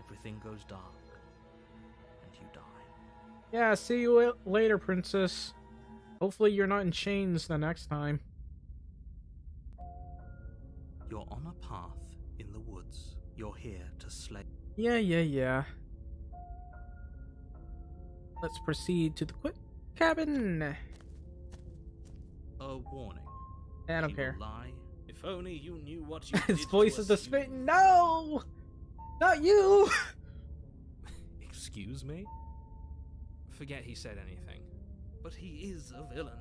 Everything goes dark, and you die. Yeah, see you later, princess. Hopefully you're not in chains the next time. You're on a path in the woods. You're here to slay. Yeah. Let's proceed to the cabin. A warning. I don't He care. will lie. If only you knew what you His did voice to is the us, spitting. No! Not you! Excuse me? Forget he said anything. But he is a villain.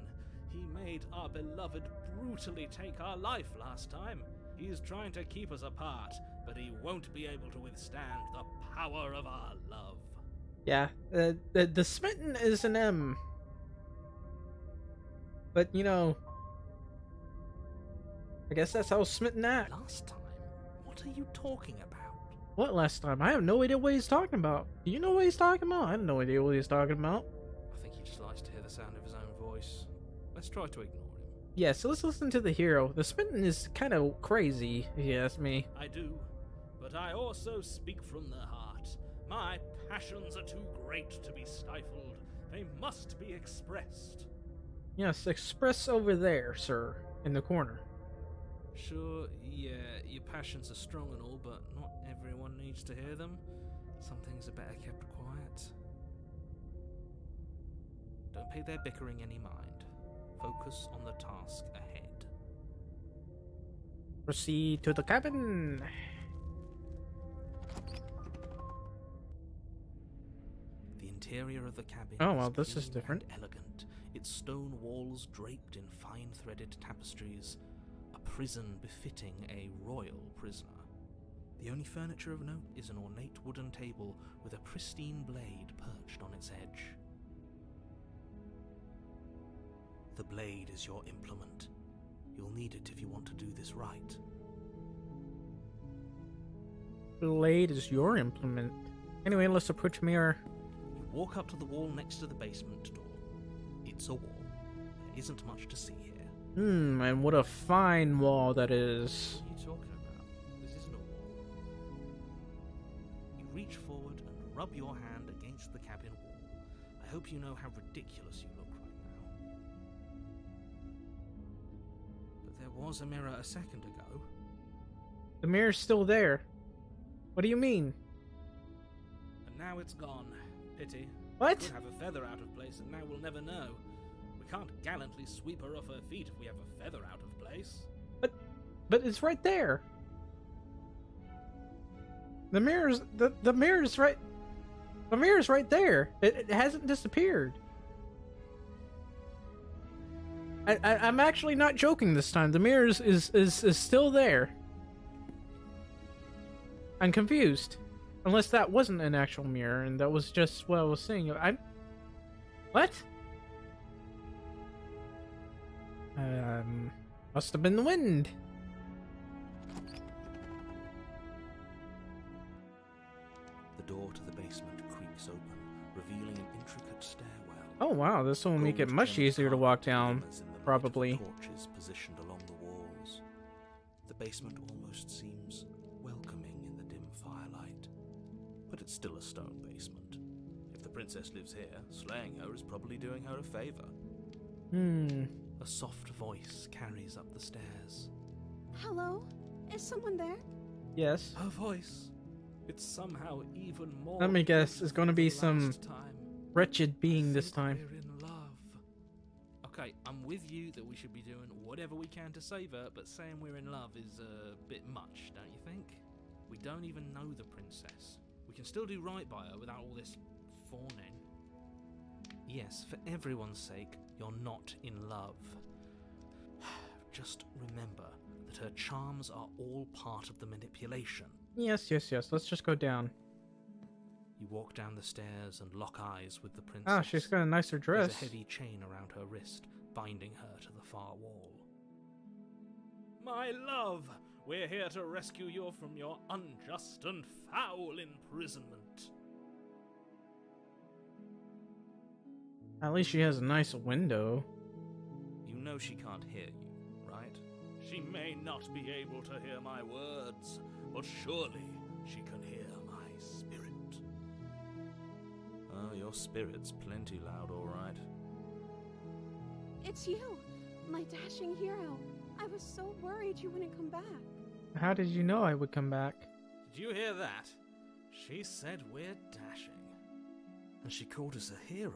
He made our beloved brutally take our life last time. He is trying to keep us apart, but he won't be able to withstand the power of our love. Yeah, the smitten is an M. But, you know, I guess that's how smitten act. Last time? What are you talking about? What last time? I have no idea what he's talking about. Do you know what he's talking about? I have no idea what he's talking about. I think he just likes to hear the sound of his own voice. Let's try to ignore him. Yeah, so let's listen to the hero. The smitten is kind of crazy, if you ask me. I do, but I also speak from the heart. My passions are too great to be stifled. They must be expressed. Yes, express over there, sir, in the corner. Sure, yeah, your passions are strong and all, but not everyone needs to hear them. Some things are better kept quiet. Don't pay their bickering any mind. Focus on the task ahead. Proceed to the cabin. The interior of the cabin Oh, well, this is clean different. and elegant, its stone walls draped in fine-threaded tapestries, a prison befitting a royal prisoner. The only furniture of note is an ornate wooden table with a pristine blade perched on its edge. The blade is your implement. You'll need it if you want to do this right. Blade is your implement. Anyway, let's approach mirror. You walk up to the wall next to the basement door. It's a wall. There isn't much to see here. And what a fine wall that is. What are you talking about? This isn't a wall. You reach forward and rub your hand against the cabin wall. I hope you know how ridiculous you look right now. But there was a mirror a second ago. The mirror's still there. What do you mean? And now it's gone. Pity. What? We could have a feather out of place and now we'll never know. We can't gallantly sweep her off her feet if we have a feather out of place. But it's right there. The mirror's the mirror's right. The mirror's right there. It hasn't disappeared. I'm actually not joking this time. The mirror is still there. I'm confused. Unless that wasn't an actual mirror and that was just what I was saying. What? Must have been the wind. The door to the basement creaks open, revealing an intricate stairwell. Oh wow, this will make it much easier to walk down, probably. Torches positioned along the walls. The basement almost seems welcoming in the dim firelight, but it's still a stone basement. If the princess lives here, slaying her is probably doing her a favor. A soft voice carries up the stairs. Hello? Is someone there? Yes. Her voice. It's somehow even more. Let me guess, it's gonna be some time. wretched being this time. We're in love. Okay, I'm with you that we should be doing whatever we can to save her, but saying we're in love is a bit much, don't you think? We don't even know the princess. We can still do right by her without all this fawning. Yes, for everyone's sake, you're not in love. Just remember that her charms are all part of the manipulation. Yes. Let's just go down. You walk down the stairs and lock eyes with the princess. Ah, she's got a nicer There's dress. a heavy chain around her wrist, binding her to the far wall. My love, we're here to rescue you from your unjust and foul imprisonment. At least she has a nice window. You know she can't hear you, right? She may not be able to hear my words, but surely she can hear my spirit. Oh, your spirit's plenty loud, all right. It's you, my dashing hero. I was so worried you wouldn't come back. How did you know I would come back? Did you hear that? She said we're dashing. And she called us a hero.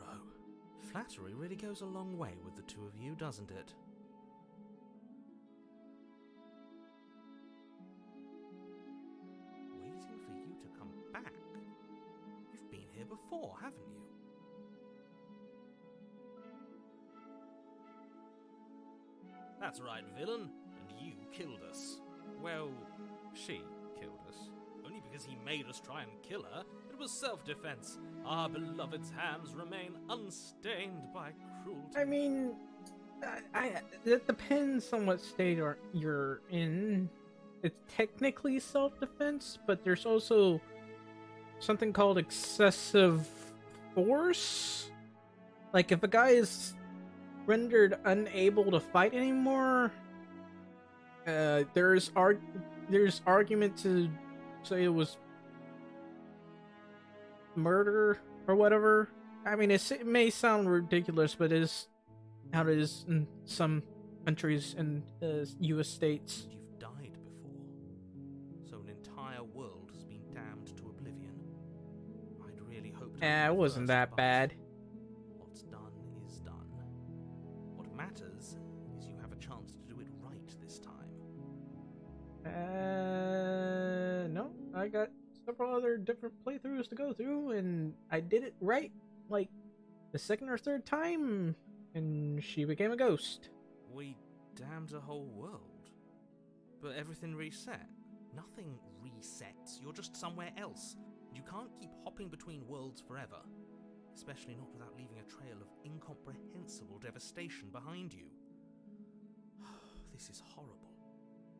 Flattery really goes a long way with the two of you, doesn't it? Waiting for you to come back? You've been here before, haven't you? That's right, villain. And you killed us. Well, she killed us. Only because he made us try and kill her. It was self-defense. Our beloved's hands remain unstained by cruelty. I mean, it depends on what state you're in. It's technically self-defense, but there's also something called excessive force. Like, if a guy is rendered unable to fight anymore, there's argument to say it was murder or whatever. I mean, it may sound ridiculous, but it is how it is in some countries in U.S. states. You've died before, so an entire world has been damned to oblivion. I'd really hoped. It wasn't that bad. What's done is done. What matters is you have a chance to do it right this time. No, I got several other different playthroughs to go through, and I did it right, like, the second or third time, and she became a ghost. We damned a whole world, but everything reset. Nothing resets. You're just somewhere else. You can't keep hopping between worlds forever, especially not without leaving a trail of incomprehensible devastation behind you. This is horrible.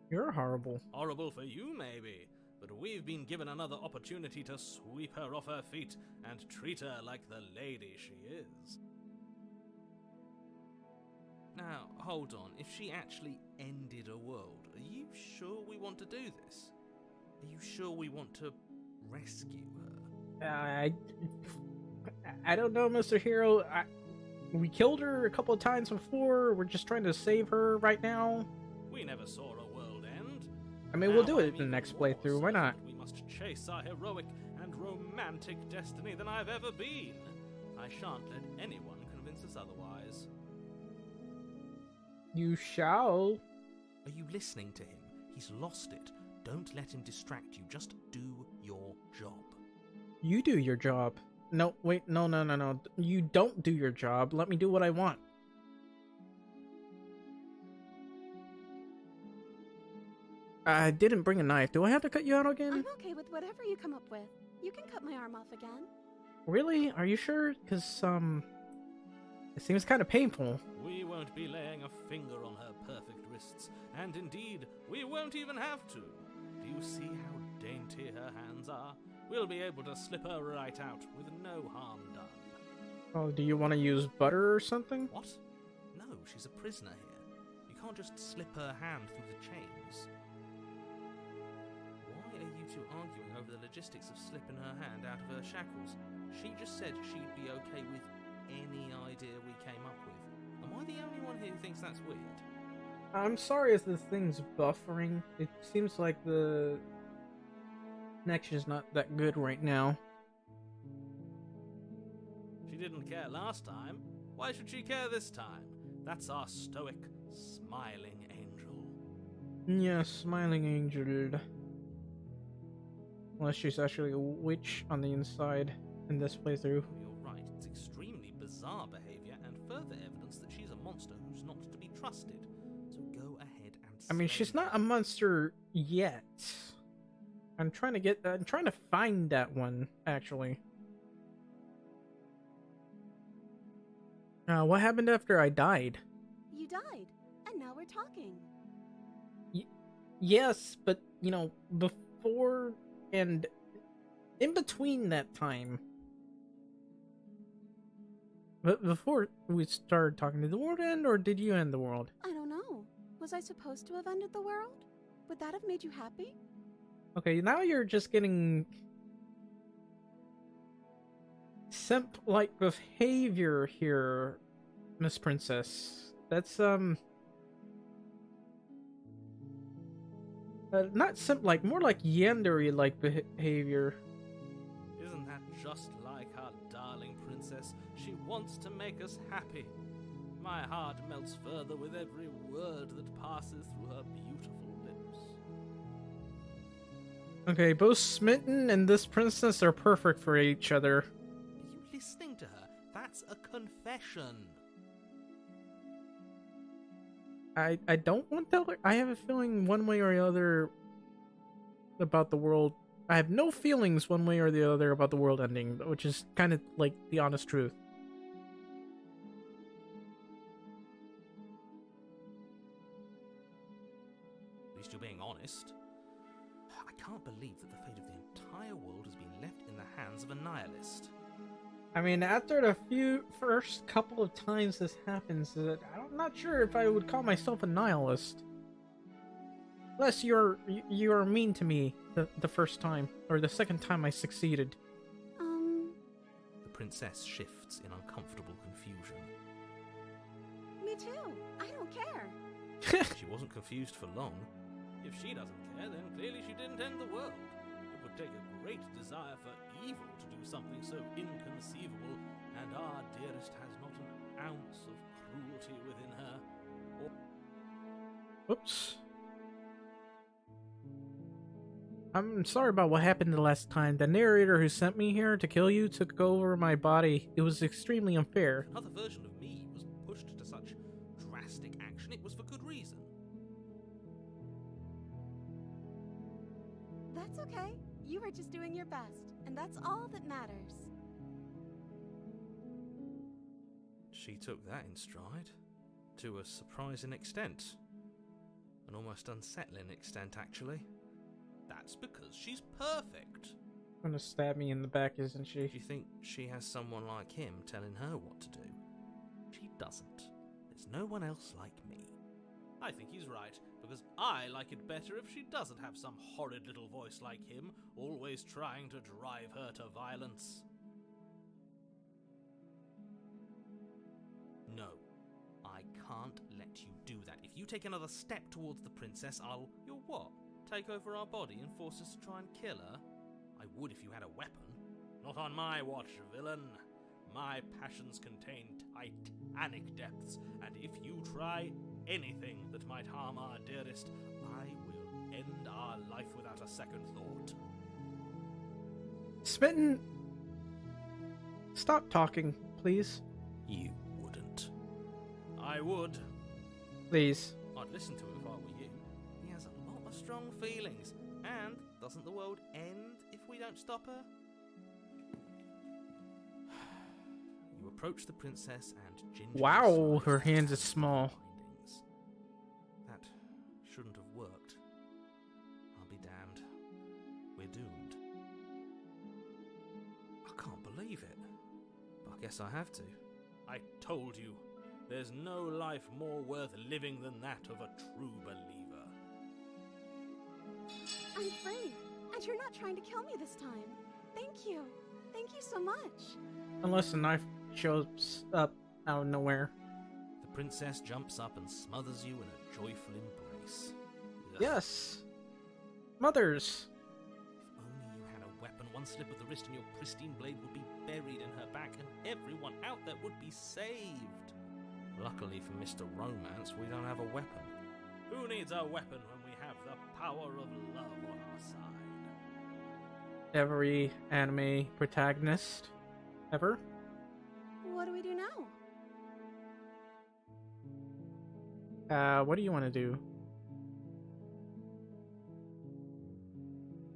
You're horrible. Horrible for you, maybe, but we've been given another opportunity to sweep her off her feet and treat her like the lady she is. Now, hold on. If she actually ended a world, are you sure we want to do this? Are you sure we want to rescue her? I don't know, Mr. Hero. We killed her a couple of times before. We're just trying to save her right now. We never saw a world end. I mean, we'll do it in the next playthrough. Why not? We must chase our heroic and romantic destiny than I've ever been. I shan't let anyone convince us otherwise. You shall. Are you listening to him? He's lost it. Don't let him distract you. Just do your job. You do your job. No, wait, no. You don't do your job. Let me do what I want. I didn't bring a knife. Do I have to cut you out again? I'm okay with whatever you come up with. You can cut my arm off again. Really? Are you sure? Because, it seems kind of painful. We won't be laying a finger on her perfect wrists, and indeed, we won't even have to. Do you see how dainty her hands are? We'll be able to slip her right out with no harm done. Oh, do you want to use butter or something? What? No, she's a prisoner here. You can't just slip her hand through the chains. Why are you two arguing over the logistics of slipping her hand out of her shackles? She just said she'd be okay with any idea we came up with. Am I the only one here who thinks that's weird? I'm sorry if the thing's buffering. It seems like the connection's not that good right now. She didn't care last time. Why should she care this time? That's our stoic, smiling angel. Yeah, smiling angel. Unless she's actually a witch on the inside in this playthrough. You're right. It's extremely bizarre behavior and further evidence that she's a monster who's not to be trusted. So go ahead and I mean, slay she's not her. a monster yet. I'm trying to find that one, actually. What happened after I died? You died, and now we're talking. Yes, but, before and in between that time. But before we started talking, did the world end, or did you end the world? I don't know. Was I supposed to have ended the world? Would that have made you happy? Okay, now you're just getting simp-like behavior here, Miss Princess. That's not simp-like, more like yandere-like behavior. Isn't that just like our darling princess? She wants to make us happy. My heart melts further with every word that passes through her beautiful lips. Okay, both Smitten and this princess are perfect for each other. Are you listening to her? That's a confession. I don't want to. I have a feeling one way or the other about the world. I have no feelings one way or the other about the world ending, which is kind of like the honest truth. At least you're being honest. I can't believe that the fate of the entire world has been left in the hands of a nihilist. I mean, after the first couple of times this happens, I'm not sure if I would call myself a nihilist. Unless you're mean to me the first time, or the second time I succeeded. The princess shifts in uncomfortable confusion. Me too. I don't care. She wasn't confused for long. If she doesn't care, then clearly she didn't end the world. It would take a great desire for evil to do something so inconceivable, and our dearest has not an ounce of cruelty within her. Oops. I'm sorry about what happened the last time. The narrator who sent me here to kill you took over my body. It was extremely unfair. Another version of me was pushed to such drastic action. It was for good reason. That's okay. You were just doing your best, and that's all that matters. She took that in stride, to a surprising extent. An almost unsettling extent, actually. That's because she's perfect. Gonna stab me in the back, isn't she? Do you think she has someone like him telling her what to do? She doesn't. There's no one else like me. I think he's right, because I like it better if she doesn't have some horrid little voice like him, always trying to drive her to violence. No, I can't let you do that. If you take another step towards the princess, You'll what? Take over our body and force us to try and kill her? I would if you had a weapon. Not on my watch, villain. My passions contain titanic depths, and if you try anything that might harm our dearest, I will end our life without a second thought. Smitten, stop talking, please. You wouldn't. I would. Please. I'd listen to him if I were you. He has a lot of strong feelings. And doesn't the world end if we don't stop her? You approach the princess and gingerly Wow, slide her hands her are small. bindings. That shouldn't have worked. I'll be damned. We're doomed. I can't believe it. But I guess I have to. I told you. There's no life more worth living than that of a true believer. I'm free, and you're not trying to kill me this time. Thank you. Thank you so much. Unless the knife shows up out of nowhere. The princess jumps up and smothers you in a joyful embrace. Ugh. Yes. Mothers. If only you had a weapon, one slip of the wrist and your pristine blade would be buried in her back, and everyone out there would be saved. Luckily for Mr. Romance, we don't have a weapon. Who needs a weapon when we have the power of love on our side? Every anime protagonist ever. What do we do now? What do you want to do?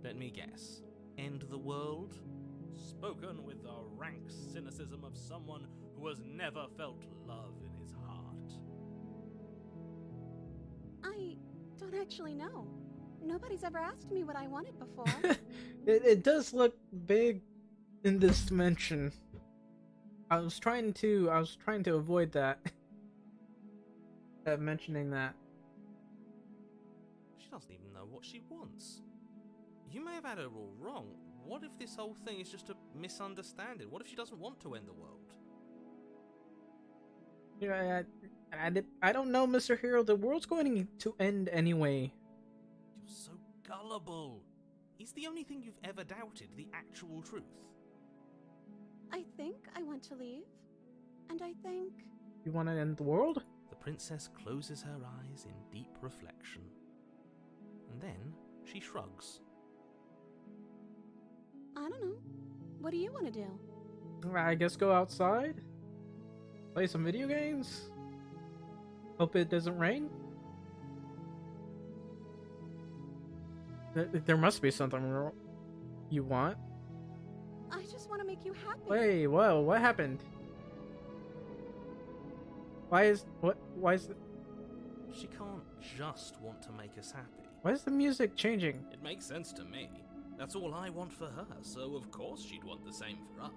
Let me guess. End the world? Spoken with the rank cynicism of someone who has never felt love in his heart. I don't actually know. Nobody's ever asked me what I wanted before. It does look big in this dimension. I was trying to avoid that. Mentioning that. doesn't even know what she wants. You may have had her all wrong. What if this whole thing is just a misunderstanding? What if she doesn't want to end the world? Yeah, I don't know, Mr. Hero. The world's going to end anyway. You're so gullible. Is the only thing you've ever doubted the actual truth? I think I want to leave. And I think... You want to end the world? The princess closes her eyes in deep reflection. And then she shrugs. I don't know. What do you want to do? I guess go outside? Play some video games? Hope it doesn't rain? There must be something you want. I just want to make you happy. Wait, whoa, what happened? Why is She can't just want to make us happy. why is the music changing? It makes sense to me. That's all I want for her, so of course she'd want the same for us.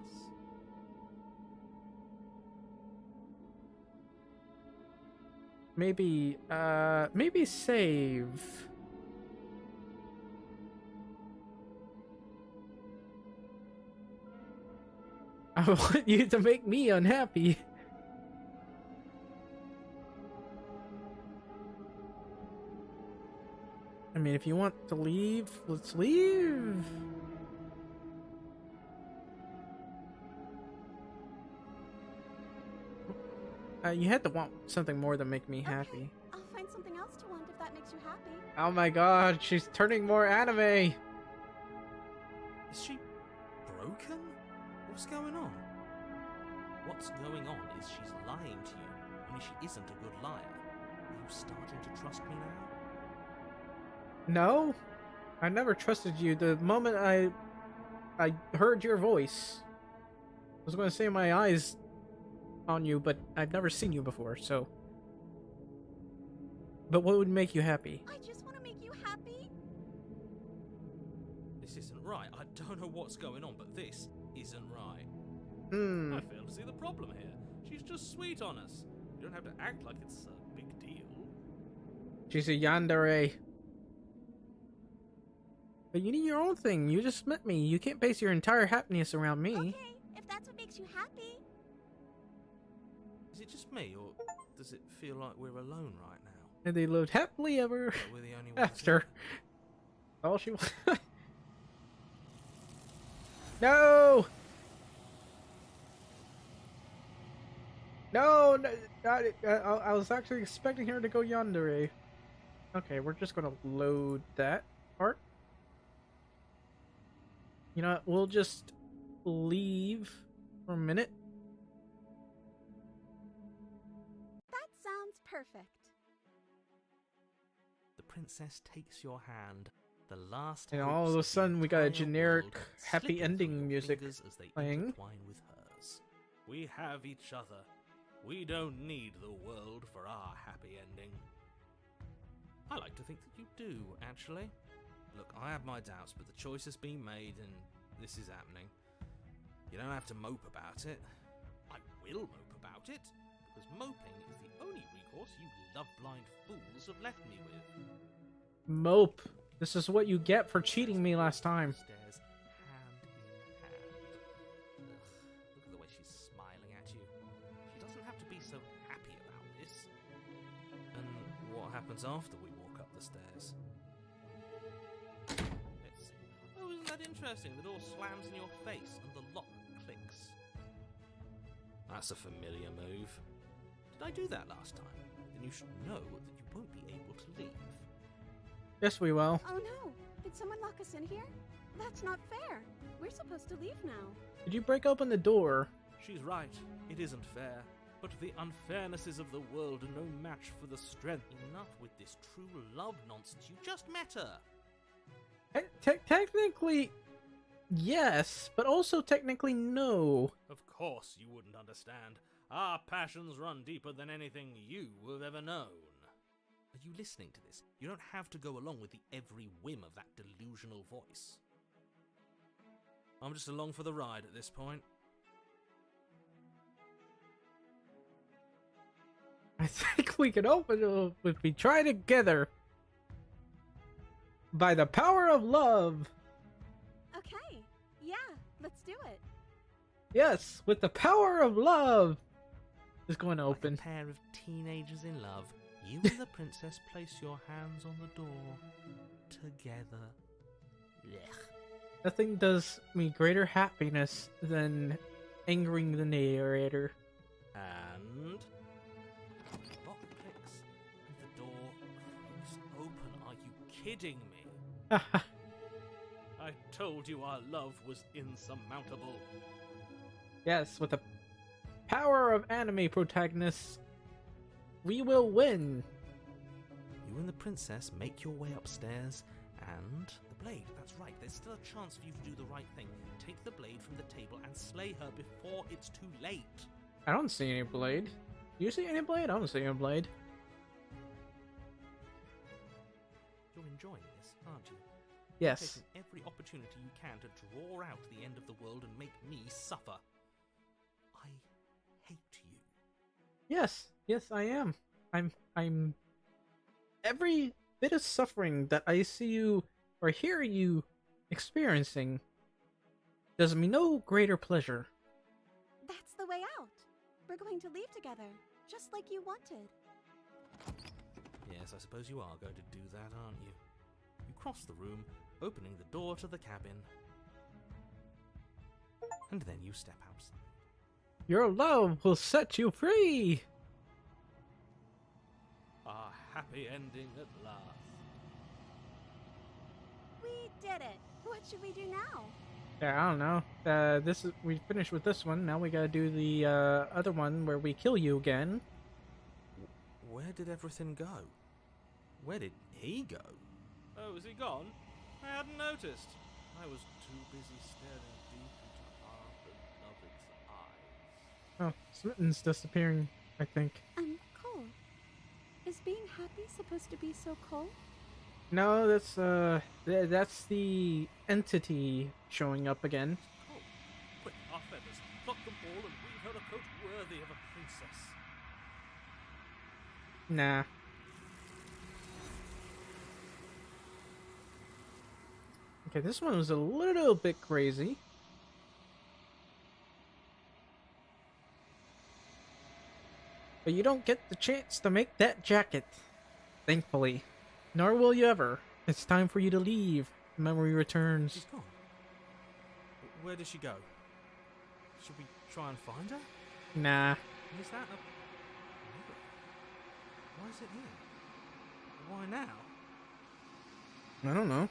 Maybe save. I want you to make me unhappy. I mean, if you want to leave, let's leave. You had to want something more than make me happy. Okay, I'll find something else to want if that makes you happy. Oh my god, she's turning more anime. Is she broken? What's going on? What's going on is she's lying to you, only she isn't a good liar. Are you starting to trust me now? No, I never trusted you. The moment I heard your voice, I was going to say my eyes on you, but I've never seen you before, so. But what would make you happy? I just want to make you happy. This isn't right. I don't know what's going on, but this isn't right. Hmm. I fail to see the problem here. She's just sweet on us. You don't have to act like it's a big deal. She's a yandere. But you need your own thing. You just met me. You can't base your entire happiness around me. Okay, if that's what makes you happy. Is it just me, or does it feel like we're alone right now? And they lived happily ever That we're the only ones after. here? All she wanted. No! No, not it. I was actually expecting her to go yandere. Okay, we're just gonna load that part. You know what? We'll just leave for a minute. That sounds perfect. The princess takes your hand. The last And hopes all of a the sudden we got a entire generic world happy slipping ending through your music fingers as they playing. intertwine with hers. We have each other. We don't need the world for our happy ending. I like to think that you do, actually. Look, I have my doubts, but the choice has been made and this is happening. You don't have to mope about it. I will mope about it, because moping is the only recourse you love-blind fools have left me with. Mope. This is what you get for cheating me last time. Stairs hand in hand. Ugh, look at the way she's smiling at you. She doesn't have to be so happy about this. And what happens after we walk up the stairs? Let's see. Oh, isn't that interesting? The door slams in your face and the lock clicks. That's a familiar move. Did I do that last time? Then you should know that you won't be able to leave. Yes, we will. Oh no, did someone lock us in here? That's not fair. We're supposed to leave now. Did you break open the door? She's right. It isn't fair. But the unfairnesses of the world are no match for the strength. Enough with this true love nonsense. You just met her. Technically, yes, but also technically no. Of course you wouldn't understand. Our passions run deeper than anything you have ever known. Are you listening to this? You don't have to go along with the every whim of that delusional voice. I'm just along for the ride at this point. I think we can open it if we try together. By the power of love. Okay, yeah, let's do it. Yes, with the power of love. It's going to Like open. a pair of teenagers in love, you and the princess place your hands on the door together. Blech. Nothing does me greater happiness than angering the narrator. And the lock clicks and the door creaks open. Are you kidding me? I told you our love was insurmountable. Yes, with the power of anime protagonists, we will win. You and the princess make your way upstairs, and the blade, that's right, there's still a chance for you to do the right thing. Take the blade from the table and slay her before it's too late. I don't see any blade. Do you see any blade? I don't see any blade. You're enjoying this, aren't you? Yes. Taking every opportunity you can to draw out the end of the world and make me suffer. I hate you. Yes, I am. I'm every bit of suffering that I see you or hear you experiencing does me no greater pleasure. That's the way out. We're going to leave together, just like you wanted. Yes, I suppose you are going to do that, aren't you? You cross the room, opening the door to the cabin. And then you step outside. Your love will set you free. A happy ending at last. We did it. What should we do now? Yeah, I don't know. We finished with this one. Now we gotta do the other one where we kill you again. Where did everything go? Where did he go? Oh, is he gone? I hadn't noticed. I was too busy staring deep into our beloved's eyes. Oh, Smitten's disappearing, I think. I'm cold. Is being happy supposed to be so cold? No, that's the entity showing up again. Oh, quick, our feathers. Pluck them all and weave her a coat worthy of a princess. Nah. Okay, this one was a little bit crazy. But you don't get the chance to make that jacket, thankfully. Nor will you ever. It's time for you to leave. Memory returns. She's gone. Where did she go? Should we try and find her? Nah. Is that a mirror? Why is it here? Why now? I don't know.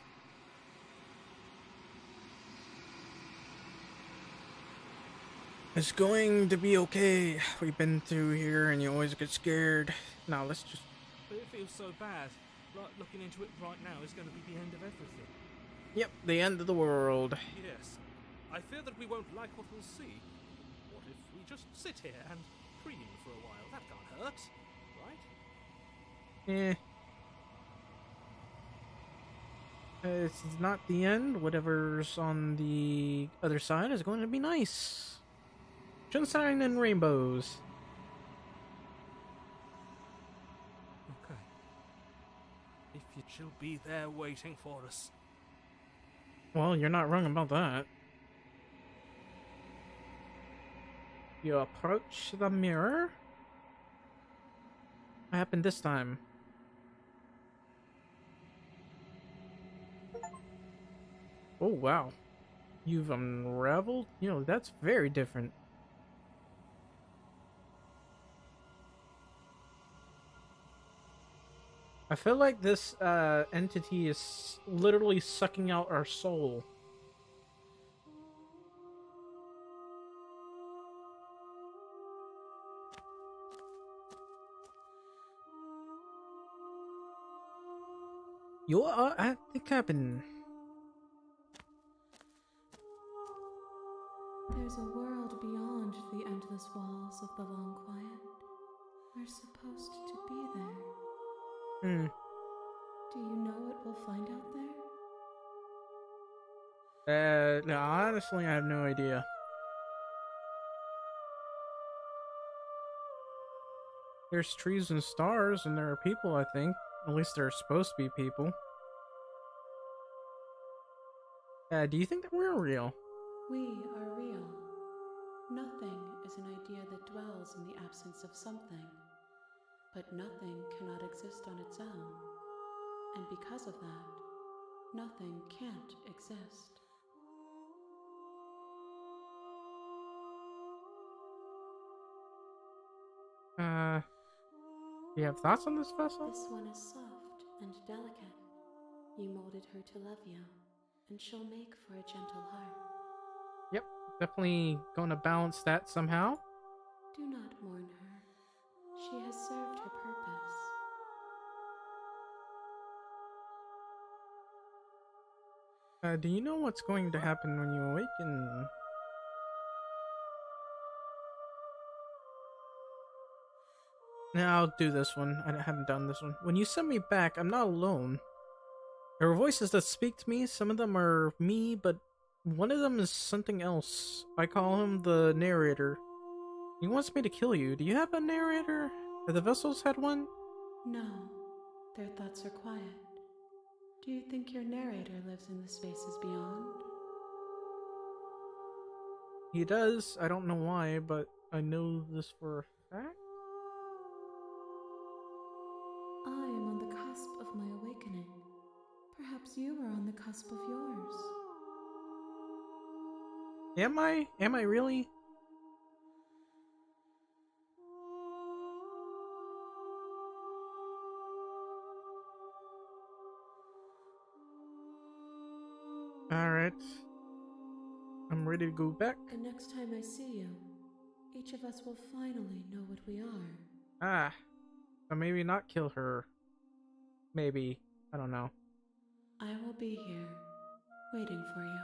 It's going to be okay. We've been through here and you always get scared. Now let's just... But it feels so bad. Like looking into it right now is going to be the end of everything. Yep, the end of the world. Yes. I fear that we won't like what we'll see. What if we just sit here and preen for a while? That can't hurt, right? It's not the end. Whatever's on the other side is going to be nice. Sunshine and rainbows. Okay. If she'll be there waiting for us. Well, you're not wrong about that. You approach the mirror. What happened this time? Oh, wow. You've unraveled? You know, that's very different. I feel like this entity is literally sucking out our soul. You are at the cabin. There's a world beyond the endless walls of the long quiet. We're supposed to be there. Do you know what we'll find out there? No, honestly, I have no idea. There's trees and stars, and there are people, I think. At least there are supposed to be people. Do you think that we're real? We are real. Nothing is an idea that dwells in the absence of something, but nothing cannot exist on its own, and because of that, nothing can't exist. Do you have thoughts on this vessel? This one is soft and delicate. You molded her to love you, and she'll make for a gentle heart. Yep, definitely gonna balance that somehow. Do not mourn her. She has served her purpose. Do you know what's going to happen when you awaken? Now I'll do this one. I haven't done this one. When you send me back, I'm not alone. There are voices that speak to me. Some of them are me, but one of them is something else. I call him the narrator. He wants me to kill you. Do you have a narrator? Have the vessels had one? No, their thoughts are quiet. Do you think your narrator lives in the spaces beyond? He does. I don't know why, but I know this for a fact. I am on the cusp of my awakening. Perhaps you are on the cusp of yours. Am I? Am I really? Alright. I'm ready to go back. The next time I see you, each of us will finally know what we are. Ah. Or maybe not kill her. Maybe. I don't know. I will be here, waiting for you.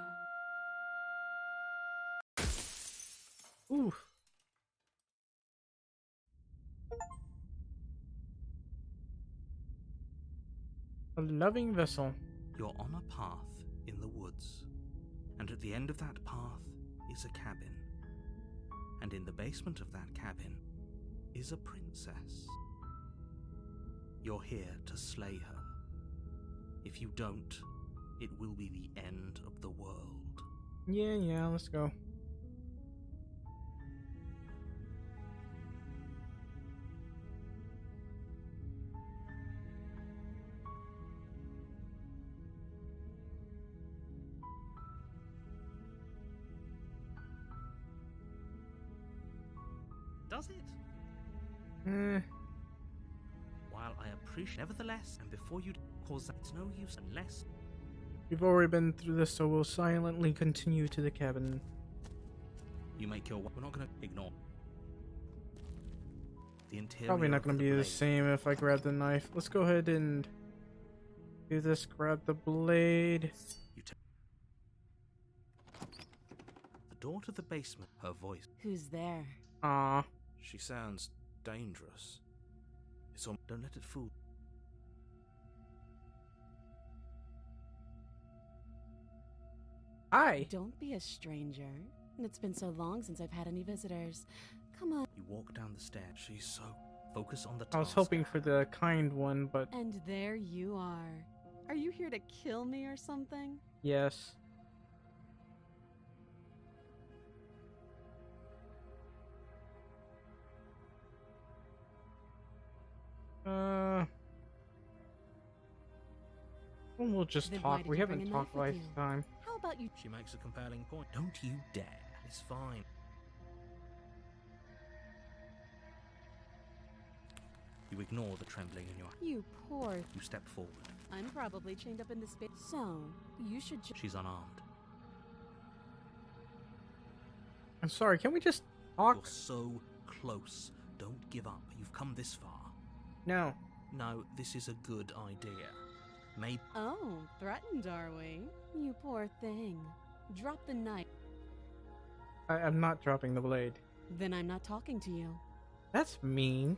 Ooh. A loving vessel. You're on a path in the woods, and at the end of that path is a cabin. And in the basement of that cabin is a princess. You're here to slay her. If you don't, it will be the end of the world. Yeah, let's go. Does it? While I appreciate, nevertheless, and before you cause that, it's no use unless We've already been through this, so we'll silently continue to the cabin. you make your. We're not going to ignore the interior. Probably not of going to the be the blade. same if I grab the knife. Let's go ahead and do this. Grab the blade. You take the door to the basement. Her voice. Who's there? Ah, She sounds dangerous. It's on. Don't let it fool. hi. Don't be a stranger. It's been so long since I've had any visitors. Come on. You walk down the stairs. She's so focused on the task. I was hoping for the kind one, but And there you are. Are you here to kill me or something? yes. We'll just Then why talk. did We you bring haven't a knife talked with last you? time. How about you? She makes a compelling point. Don't you dare. It's fine. You ignore the trembling in your. You poor. You step forward. I'm probably chained up in this space. So, you should She's unarmed. I'm sorry, can we just You're talk? so close. Don't give up. You've come this far. No. No, this is a good idea. Maybe. Oh, threatened, are we? You poor thing. Drop the knife. I'm not dropping the blade. Then I'm not talking to you. That's mean.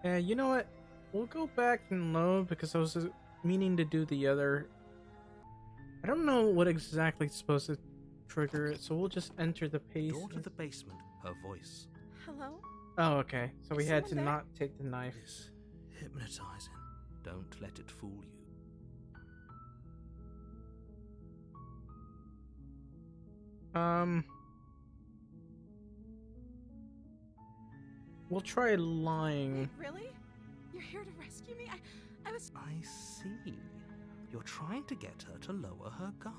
Yeah, you know what? We'll go back and load because I was meaning to do the other. I don't know what exactly is supposed to trigger it, so we'll just enter the pace. Door to the basement. Her voice. Hello? Oh, okay. So we Is had to someone there? not take the knife. Hypnotizing. Don't let it fool you. We'll try lying. Wait, really? You're here to rescue me? I was... I see. You're trying to get her to lower her guard.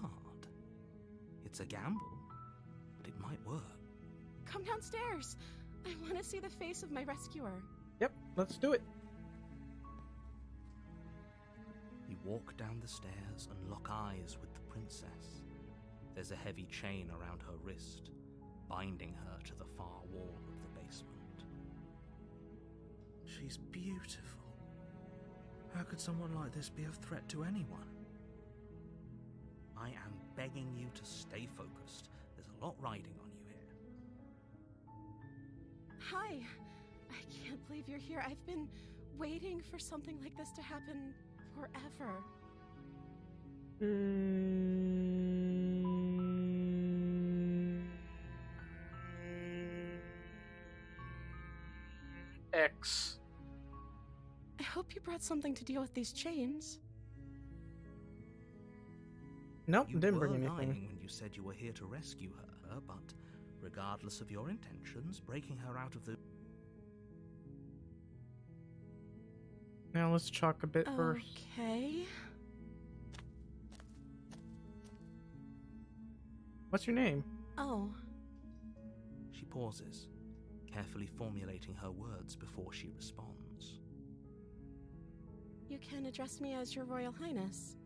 It's a gamble, but it might work. Come downstairs. I want to see the face of my rescuer. Yep, let's do it. You walk down the stairs and lock eyes with the princess. There's a heavy chain around her wrist, binding her to the far wall of the basement. She's beautiful. How could someone like this be a threat to anyone? I am begging you to stay focused. There's a lot riding on you here. Hi. I can't believe you're here. I've been waiting for something like this to happen forever. X. I hope you brought something to deal with these chains. Nope, You didn't were bring lying anything. when you said you were here to rescue her, but regardless of your intentions, breaking her out of the... Now let's chalk a bit first. Okay. What's your name? Oh, She pauses, carefully formulating her words before she responds. you can address me as Your Royal Highness.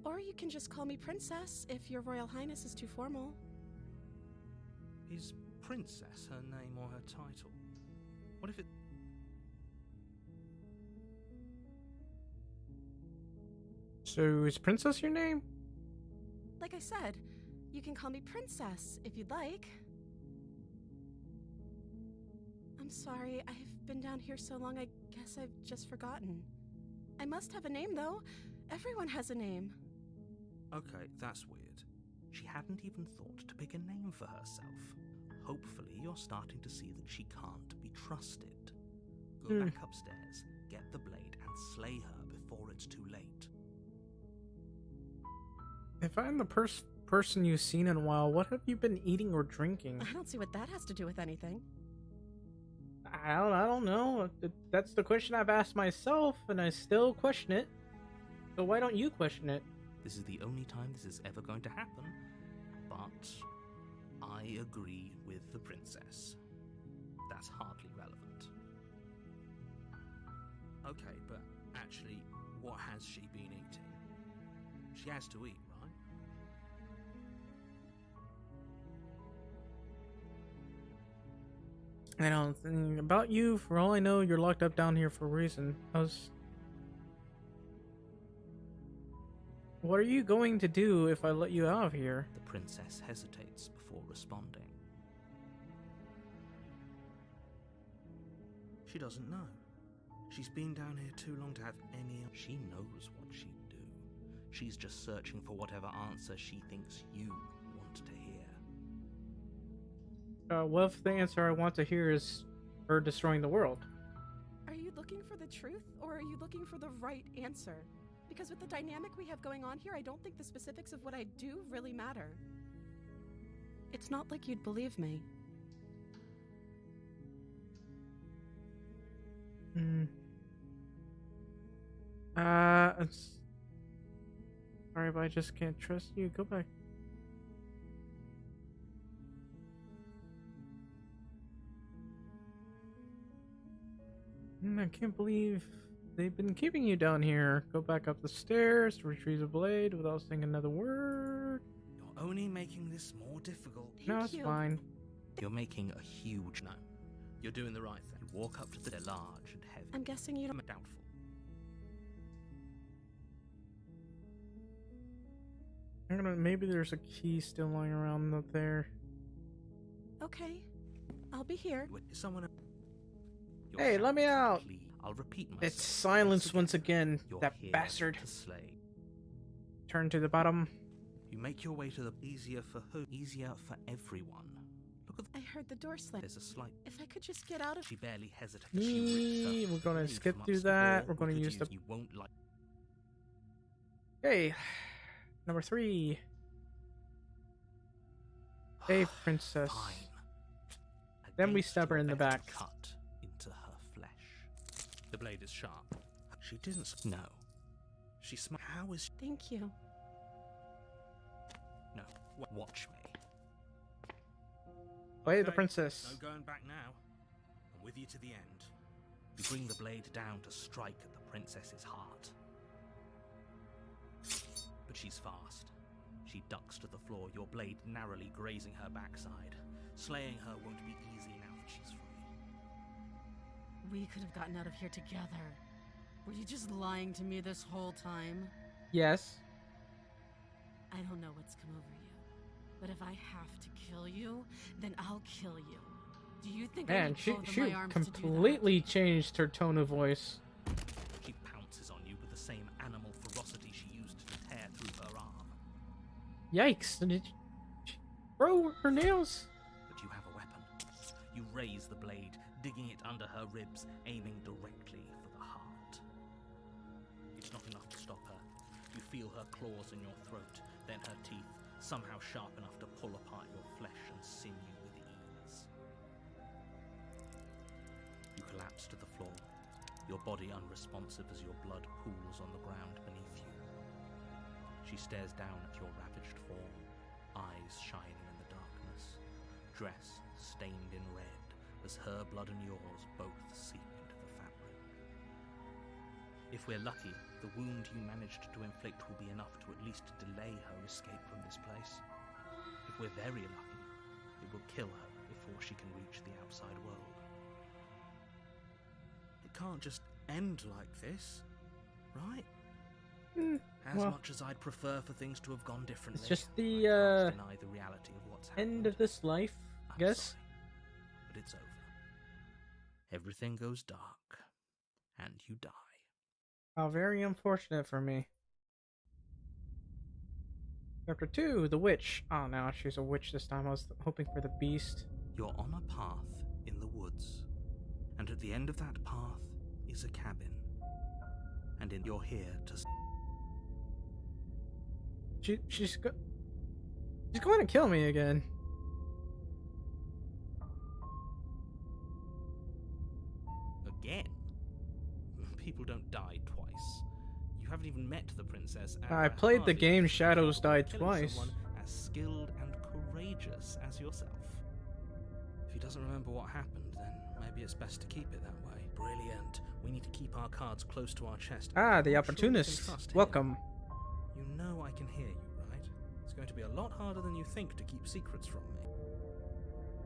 Or you can just call me Princess if Your Royal Highness is too formal. Is Princess her name or her title? What if it... So is Princess your name? Like I said, you can call me Princess if you'd like. I'm sorry, I've been down here so long I guess I've just forgotten. I must have a name though. Everyone has a name. Okay, that's weird. She hadn't even thought to pick a name for herself. Hopefully you're starting to see that she can't be trusted. Go back upstairs, get the blade, and slay her before it's too late. If I'm the person you've seen in a while, what have you been eating or drinking? I don't see what that has to do with anything. I don't know. That's the question I've asked myself, and I still question it. So why don't you question it? This is the only time this is ever going to happen, but I agree with the princess. That's hardly relevant. Okay, but actually, what has she been eating? She has to eat, right? I don't think about you. For all I know, you're locked up down here for a reason. What are you going to do if I let you out of here? The princess hesitates before responding. She doesn't know. She's been down here too long to have any... She knows what she'd do. She's just searching for whatever answer she thinks you want to hear. What if the answer I want to hear is her destroying the world? Are you looking for the truth, or are you looking for the right answer? Because with the dynamic we have going on here, I don't think the specifics of what I do really matter. It's not like you'd believe me. Sorry, but I just can't trust you. Go back. I can't believe they've been keeping you down here. Go back up the stairs to retrieve the blade without saying another word. You're only making this more difficult. No, Thank it's you. fine. You're making a huge no. You're doing the right thing. You walk up to the large and heavy. I'm guessing you don't... Doubtful. Maybe there's a key still lying around up there. Okay, I'll be here. Is someone... Hey, let me out! I'll repeat myself. It's silence once again. You're That here bastard. to slay. Turn to the bottom. You make your way to the easier for who? Easier for everyone. Look at I heard the door slam. There's a slight. If I could just get out of... She barely hesitates. She rips her We're gonna blade skip from through amongst the that. door. We're gonna We could use the... You won't like. Okay. Number 3. Hey, princess. Fine. Then we Against stab her your in the better back. Cut into her flesh. The blade is sharp. She didn't. No. She How is? Thank you. No. Watch me. Play the Okay, princess. No going back now. I'm with you to the end. You bring the blade down to strike at the princess's heart. But she's fast. She ducks to the floor, your blade narrowly grazing her backside. Slaying her won't be easy now that she's free. We could have gotten out of here together. Were you just lying to me this whole time? Yes. I don't know what's come over you, but if I have to kill you, then I'll kill you. Do you think I Man, need she both of my arms to do that? completely changed her tone of voice. She pounces on you with the same animal ferocity she used to tear through her arm. Yikes! Did she throw her nails? But you have a weapon. You raise the blade, digging it under her ribs, aiming directly for the heart. It's not enough to stop her. You feel her claws in your throat, then her teeth, somehow sharp enough to pull apart your flesh and sinew with ease. You collapse to the floor, your body unresponsive as your blood pools on the ground beneath you. She stares down at your ravaged form, eyes shining in the darkness, dress stained in red as her blood and yours both seep into the fabric. If we're lucky, the wound you managed to inflict will be enough to at least delay her escape from this place. If we're very lucky, it will kill her before she can reach the outside world. It can't just end like this, right? As well, much as I'd prefer for things to have gone differently, it's just I the can't deny the reality of what's happened. end of this life, I I'm guess. sorry, but it's over. Everything goes dark, and you die. How very unfortunate for me. Chapter 2, the witch. Oh no, she's a witch this time. I was hoping for the beast. You're on a path in the woods, and at the end of that path is a cabin. And you're here to... She's going to kill me again. Again? People don't die twice. You haven't even met the princess. And I played the hardly game think Shadows you're Die killing Twice. someone as skilled and courageous as yourself. If he doesn't remember what happened, then maybe it's best to keep it that way. Brilliant. We need to keep our cards close to our chest. Ah, I'm the not sure we can opportunist. trust him. Welcome. You know I can hear you, right? It's going to be a lot harder than you think to keep secrets from me.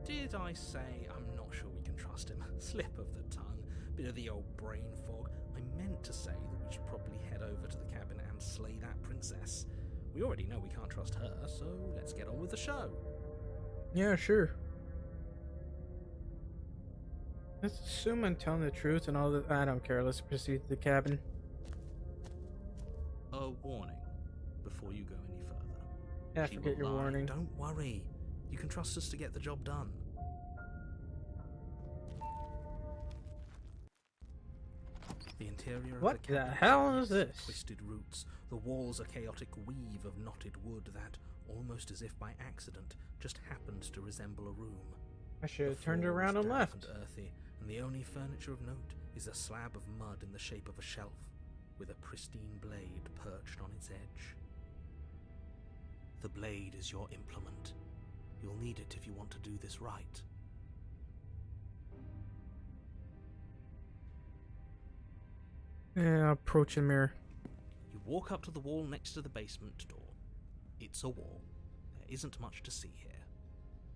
Did I say I'm not sure we can trust him? Slip of the tongue. Bit of the old brain fog. I meant to say that we should probably head over to the cabin and slay that princess. We already know we can't trust her, so let's get on with the show. Yeah, sure. Let's assume I'm telling the truth and all that. I don't care. Let's proceed to the cabin. A warning before you go any further. Yeah, She forget will your lie. warning. Don't worry. You can trust us to get the job done. The interior What of the the cabin hell is has this? twisted roots. The walls a chaotic weave of knotted wood that, almost as if by accident, just happened to resemble a room. I should The have turned floor is around and damp left. and earthy, and the only furniture of note is a slab of mud in the shape of a shelf, with a pristine blade perched on its edge. The blade is your implement. You'll need it if you want to do this right. Yeah, approach a mirror. You walk up to the wall next to the basement door. It's a wall. There isn't much to see here.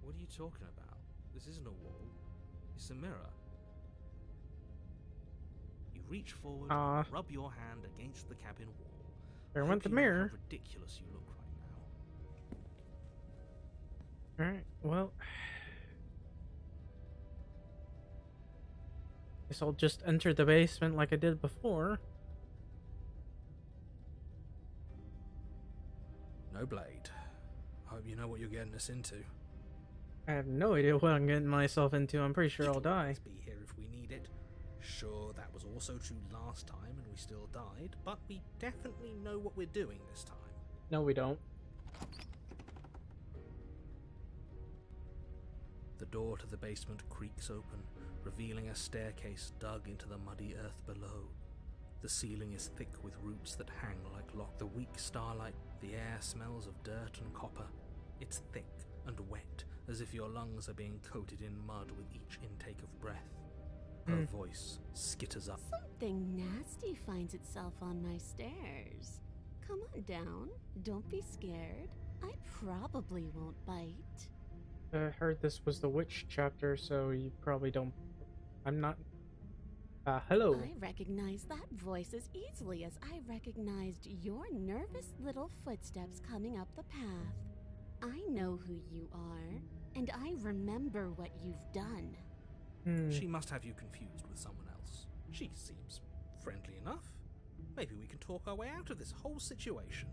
What are you talking about? This isn't a wall. It's a mirror. You reach forward, rub your hand against the cabin wall. There Hope went the you know mirror. How ridiculous you look right now. Alright, well. Guess I'll just enter the basement like I did before. No blade. Hope you know what you're getting us into. I have no idea what I'm getting myself into. I'm pretty sure We I'll can die. always be here if we need it. Sure, that was also true last time and we still died, but we definitely know what we're doing this time. No, we don't. The door to the basement creaks open, revealing a staircase dug into the muddy earth below. The ceiling is thick with roots that hang like lock. The weak starlight, the air smells of dirt and copper. It's thick and wet, as if your lungs are being coated in mud with each intake of breath. Her voice skitters up. Something nasty finds itself on my stairs. Come on down. Don't be scared. I probably won't bite. I heard this was the witch chapter, so you probably don't. I'm not. Hello. I recognize that voice as easily as I recognized your nervous little footsteps coming up the path. I know who you are, and I remember what you've done. She must have you confused with someone else. She seems friendly enough. Maybe we can talk our way out of this whole situation.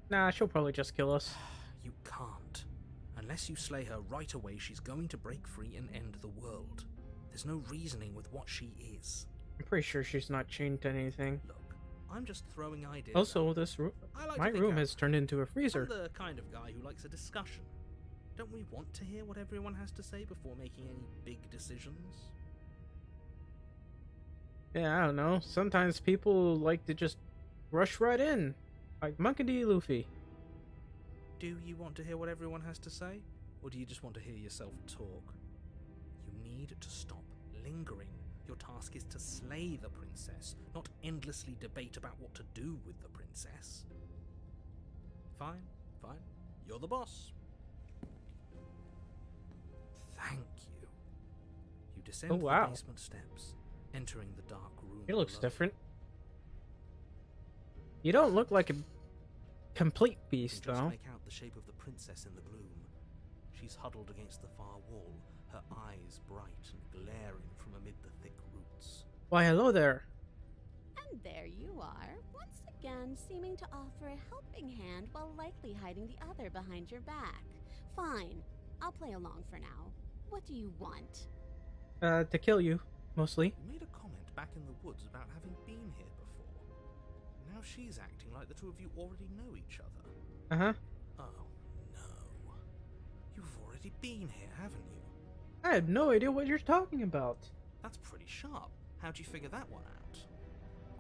Nah, she'll probably just kill us. You can't. Unless you slay her right away, she's going to break free and end the world. There's no reasoning with what she is. I'm pretty sure she's not chained to anything. Look, I'm just throwing ideas Also, out. this I like to my think room out has turned into a I'm freezer. the kind of guy who likes a discussion. Don't we want to hear what everyone has to say before making any big decisions? Yeah, I don't know. Sometimes people like to just rush right in, like Monkey D. Luffy. Do you want to hear what everyone has to say? Or do you just want to hear yourself talk? You need to stop lingering. Your task is to slay the princess, not endlessly debate about what to do with the princess. Fine, fine. You're the boss. Thank you. You descend Oh, wow. the basement steps, entering the dark room. He looks below. different. You don't look like a complete You can beast, just though. make out the shape of the princess in the gloom. She's huddled against the far wall, her eyes bright and glaring from amid the thick roots. Why, hello there. And there you are, once again seeming to offer a helping hand while likely hiding the other behind your back. Fine, I'll play along for now. What do you want? To kill you, mostly. You made a comment back in the woods about having been here before. Now she's acting like the two of you already know each other. Uh-huh. Oh, no. You've already been here, haven't you? I have no idea what you're talking about. That's pretty sharp. How'd you figure that one out?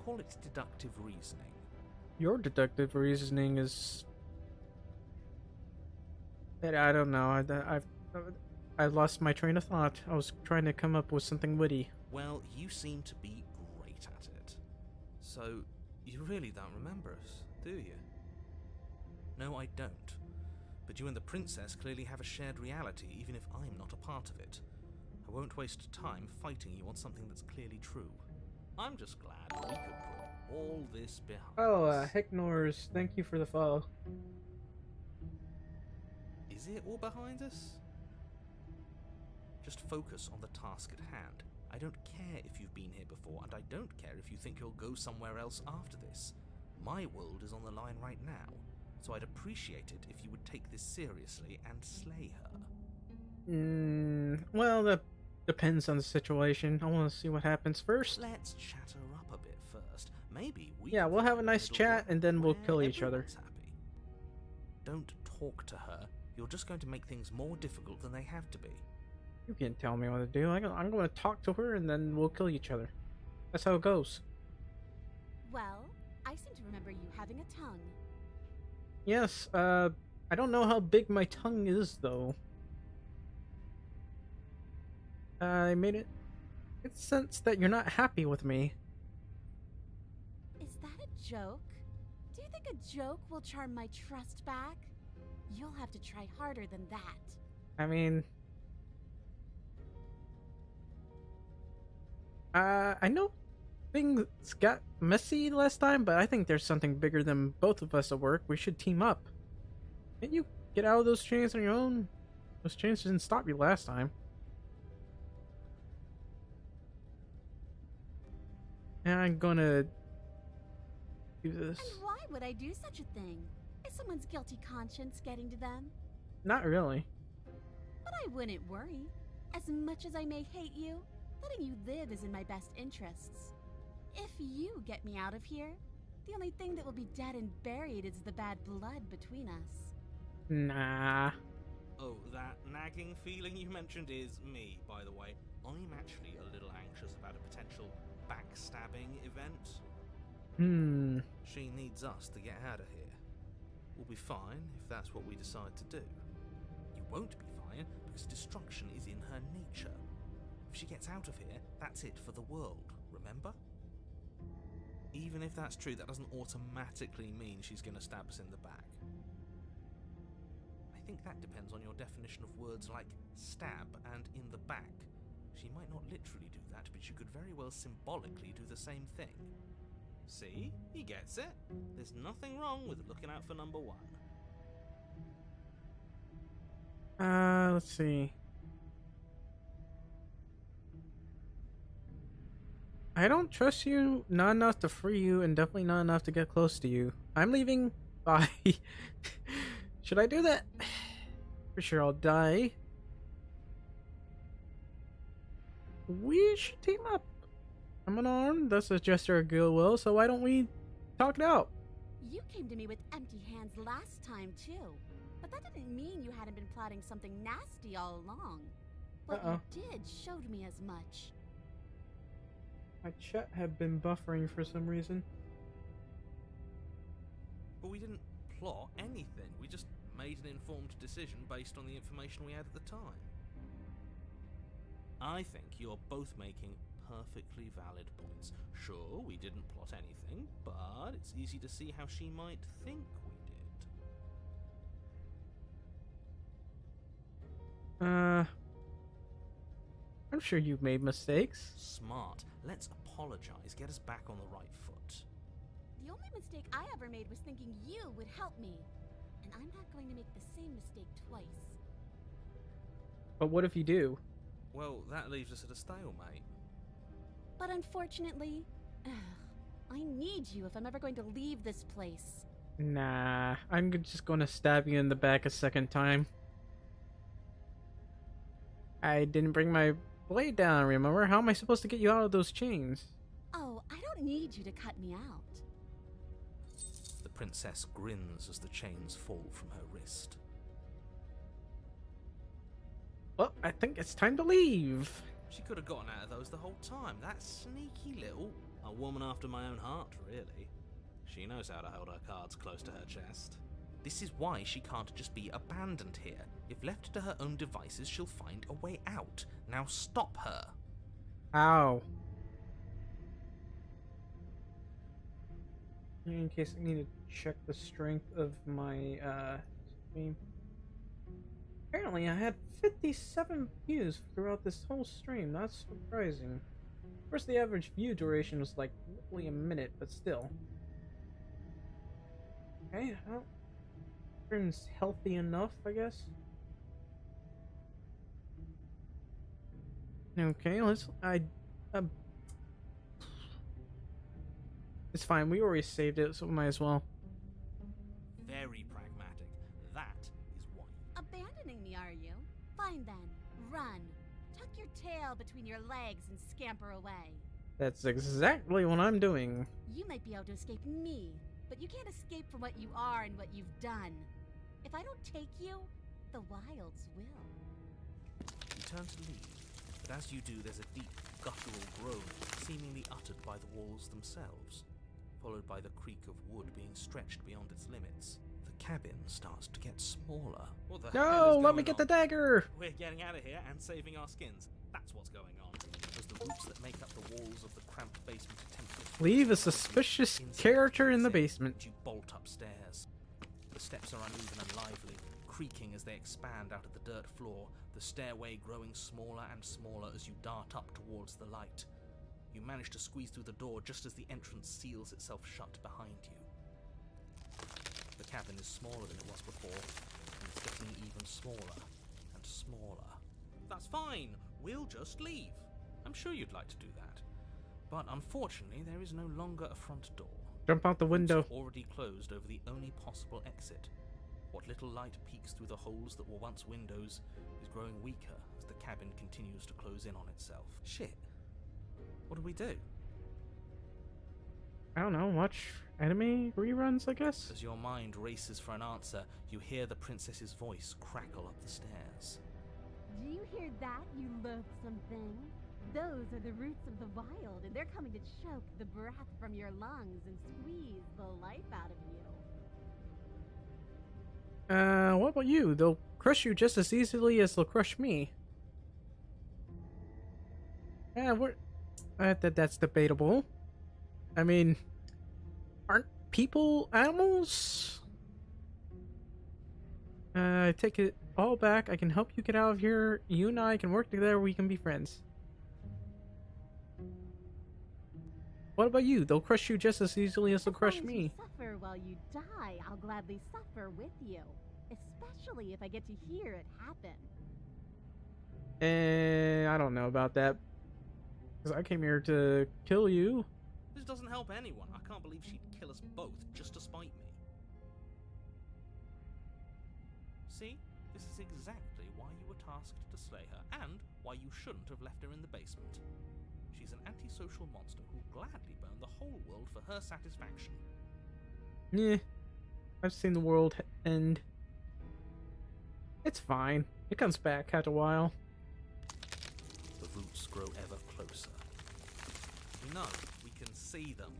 Call it deductive reasoning. Your deductive reasoning is... I don't know. I lost my train of thought. I was trying to come up with something witty. Well, you seem to be great at it. So, you really don't remember us, do you? No, I don't. But you and the princess clearly have a shared reality, even if I'm not a part of it. I won't waste time fighting you on something that's clearly true. I'm just glad we could put all this behind Oh, us. Hecknors, thank you for the follow. Is it all behind us? Just focus on the task at hand. I don't care if you've been here before, and I don't care if you think you'll go somewhere else after this. My world is on the line right now, so I'd appreciate it if you would take this seriously and slay her. Well, that depends on the situation. I want to see what happens first. Let's chat her up a bit first. Maybe we Yeah, can we'll have a find nice middle chat, ground and then we'll where kill each other. everyone's happy. Don't talk to her. You're just going to make things more difficult than they have to be. You can't tell me what to do. I'm going to talk to her, and then we'll kill each other. That's how it goes. Well, I seem to remember you having a tongue. Yes, I don't know how big my tongue is, though. I made it... It's sense that you're not happy with me. Is that a joke? Do you think a joke will charm my trust back? You'll have to try harder than that. I mean... I know things got messy last time, but I think there's something bigger than both of us at work. We should team up. Can't you get out of those chains on your own? Those chains didn't stop you last time. And I'm gonna do this. And why would I do such a thing? Is someone's guilty conscience getting to them? Not really. But I wouldn't worry. As much as I may hate you, letting you live is in my best interests. If you get me out of here, the only thing that will be dead and buried is the bad blood between us. Nah. Oh, that nagging feeling you mentioned is me, by the way. I'm actually a little anxious about a potential backstabbing event. She needs us to get out of here. We'll be fine if that's what we decide to do. You won't be fine because destruction is in her nature. If she gets out of here, that's it for the world, remember? Even if that's true, that doesn't automatically mean she's going to stab us in the back. I think that depends on your definition of words like stab and in the back. She might not literally do that, but she could very well symbolically do the same thing. See? He gets it. There's nothing wrong with looking out for number one. Let's see. I don't trust you, not enough to free you, and definitely not enough to get close to you. I'm leaving. Bye. Should I do that? For sure I'll die. We should team up. I'm unarmed, that's a gesture of goodwill, so why don't we talk it out? You came to me with empty hands last time, too. But that didn't mean you hadn't been plotting something nasty all along. What you did showed me as much. My chat had been buffering for some reason. But we didn't plot anything. We just made an informed decision based on the information we had at the time. I think you're both making perfectly valid points. Sure, we didn't plot anything, but it's easy to see how she might think we did. I'm sure you've made mistakes. Smart. Let's apologize. Get us back on the right foot. The only mistake I ever made was thinking you would help me. And I'm not going to make the same mistake twice. But what if you do? Well, that leaves us at a stalemate. But unfortunately, I need you if I'm ever going to leave this place. Nah, I'm just gonna stab you in the back a second time. I didn't bring my blade down, remember? How am I supposed to get you out of those chains? Oh, I don't need you to cut me out. The princess grins as the chains fall from her wrist. Well, I think it's time to leave. She could have gotten out of those the whole time. That sneaky little... A woman after my own heart, really. She knows how to hold her cards close to her chest. This is why she can't just be abandoned here. If left to her own devices, she'll find a way out. Now stop her. Ow. In case I need to check the strength of my stream. Apparently I had 57 views throughout this whole stream. That's surprising. Of course, the average view duration was like literally a minute, but still. Okay, well, stream's healthy enough, I guess. Okay, it's fine. We already saved it, so we might as well. Very pragmatic. That is why. Abandoning me, are you? Fine then. Run. Tuck your tail between your legs and scamper away. That's exactly what I'm doing. You might be able to escape me, but you can't escape from what you are and what you've done. If I don't take you, the wilds will. You turn to leave, but as you do, there's a deep, guttural groan, seemingly uttered by the walls themselves, followed by the creak of wood being stretched beyond its limits. The cabin starts to get smaller. What the hell No, is let me going get the on? dagger! We're getting out of here and saving our skins. That's what's going on. As the roots that make up the walls of the cramped basement attempt to Leave a suspicious character in the basement. You bolt upstairs. The steps are uneven and lively, creaking as they expand out of the dirt floor, the stairway growing smaller and smaller as you dart up towards the light. You manage to squeeze through the door just as the entrance seals itself shut behind you. The cabin is smaller than it was before, and it's getting even smaller and smaller. That's fine, we'll just leave. I'm sure you'd like to do that. But unfortunately, there is no longer a front door. Jump out the window. It's already closed over the only possible exit. What little light peeks through the holes that were once windows is growing weaker as the cabin continues to close in on itself. Shit. What do we do? I don't know, watch anime reruns, I guess? As your mind races for an answer, you hear the princess's voice crackle up the stairs. Do you hear that, you loathsome thing? Those are the roots of the wild, and they're coming to choke the breath from your lungs and squeeze the life out of you. What about you? They'll crush you just as easily as they'll crush me. Yeah, that's debatable. I mean, aren't people animals? I take it all back. I can help you get out of here. You and I can work together. We can be friends. What about you? They'll crush you just as easily as they'll crush me. As long as you suffer while you die, I'll gladly suffer with you. Especially if I get to hear it happen. I don't know about that. Because I came here to kill you. This doesn't help anyone. I can't believe she'd kill us both just to spite me. See? This is exactly why you were tasked to slay her, and why you shouldn't have left her in the basement. She's an antisocial monster who'll gladly burn the whole world for her satisfaction. Yeah, I've seen the world end. It's fine. It comes back after a while. The roots grow ever closer. We know, we can see them.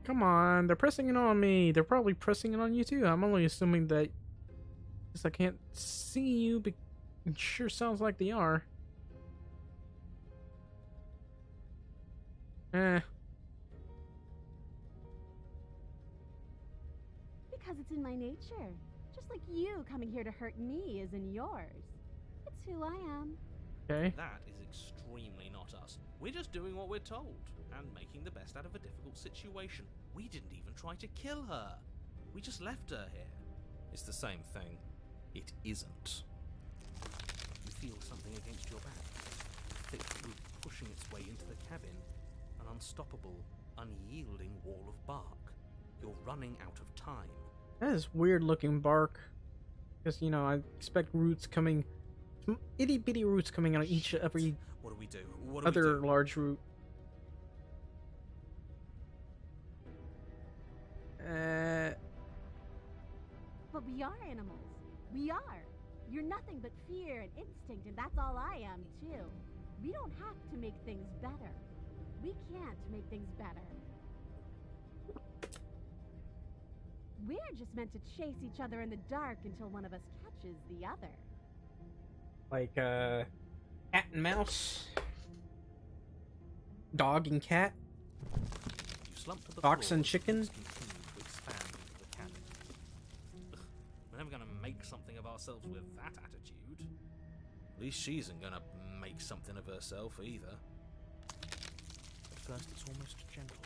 Come on, they're pressing it on me. They're probably pressing it on you too. I'm only assuming that because I can't see you, but it sure sounds like they are. Because it's in my nature. Just like you coming here to hurt me is in yours. It's who I am. Okay. That is extremely not us. We're just doing what we're told, and making the best out of a difficult situation. We didn't even try to kill her. We just left her here. It's the same thing. It isn't. You feel something against your back. A thick root pushing its way into the cabin. An unstoppable, unyielding wall of bark. You're running out of time. That is weird looking bark. Because, you know, I expect roots coming... itty bitty roots coming out of each every What do we do? What do other we do? large root. But we are animals. We are. You're nothing but fear and instinct, and that's all I am, too. We don't have to make things better. We can't make things better. We're just meant to chase each other in the dark until one of us catches the other. Like, cat and mouse. Dog and cat. You slump to the Fox floor and as chicken? roots continue to expand into the cabin. Ugh, we're never gonna make something of ourselves with that attitude. At least she isn't gonna make something of herself either. At first it's almost gentle,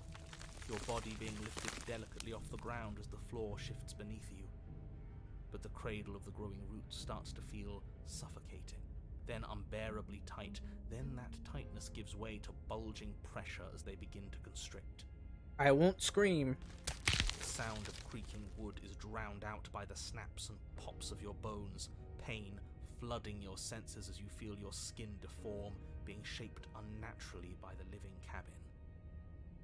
your body being lifted delicately off the ground as the floor shifts beneath you. But the cradle of the growing roots starts to feel suffocating, then unbearably tight. Then that tightness gives way to bulging pressure as they begin to constrict. I won't scream. The sound of creaking wood is drowned out by the snaps and pops of your bones, pain flooding your senses as you feel your skin deform, being shaped unnaturally by the living cabin.